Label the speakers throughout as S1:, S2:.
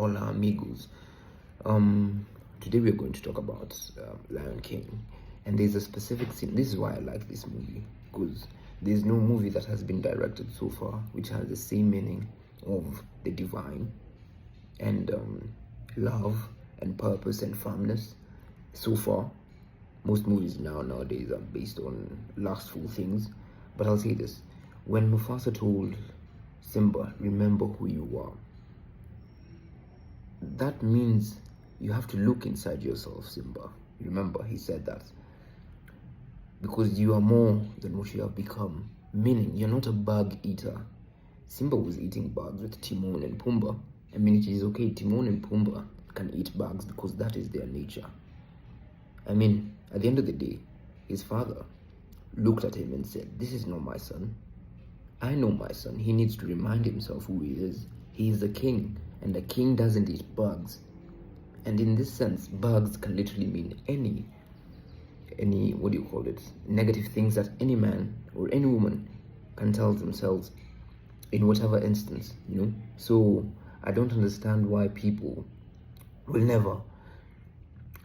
S1: Hola amigos. Today we're going to talk about Lion King, and there's a specific scene. This is why I like this movie, because there's no movie that has been directed so far which has the same meaning of the divine and love and purpose and firmness. So far, most movies nowadays are based on lustful things, but I'll say this: when Mufasa told Simba, "Remember who you are," that means you have to look inside yourself, Simba. Remember, he said that. Because you are more than what you have become. Meaning, you're not a bug eater. Simba was eating bugs with Timon and Pumbaa. I mean, it is okay, Timon and Pumbaa can eat bugs because that is their nature. I mean, at the end of the day, his father looked at him and said, "This is not my son. I know my son. He needs to remind himself who he is. He is a king, and a king doesn't eat bugs." And in this sense, bugs can literally mean any negative things that any man or any woman can tell themselves in whatever instance, So I don't understand why people will never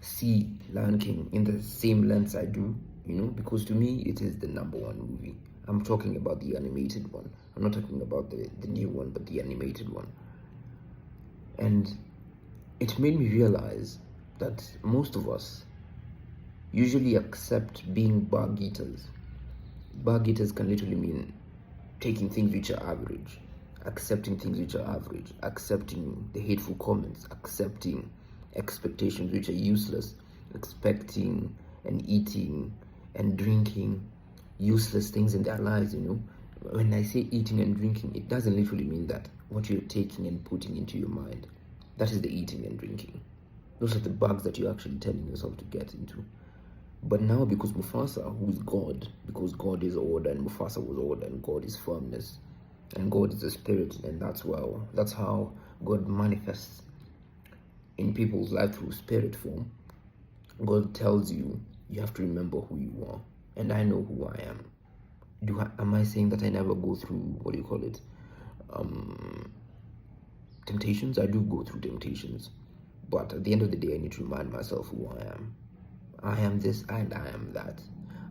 S1: see Lion King in the same lens I do, because to me it is the #1 movie. I'm talking about the animated one. I'm not talking about the new one, but the animated one. And it made me realize that most of us usually accept being bug eaters. Bug eaters can literally mean taking things which are average, accepting things which are average, accepting the hateful comments, accepting expectations which are useless, expecting and eating and drinking useless things in their lives, When I say eating and drinking, it doesn't literally mean that what you're taking and putting into your mind. That is the eating and drinking. Those are the bugs that you're actually telling yourself to get into. But now, because Mufasa, who is God, because God is order and Mufasa was order and God is firmness and God is a spirit, and that's how God manifests in people's life through spirit form. God tells you have to remember who you are, and I know who I am. Am I saying that I never go through temptations? I do go through temptations, but at the end of the day, I need to remind myself who I am. I am this and I am that.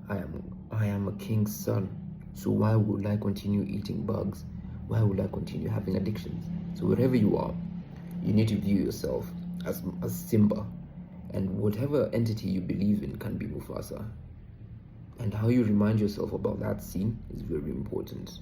S1: I am a king's son. So why would I continue eating bugs? Why would I continue having addictions? So wherever you are, you need to view yourself as Simba, and whatever entity you believe in can be Mufasa. And how you remind yourself about that scene is very important.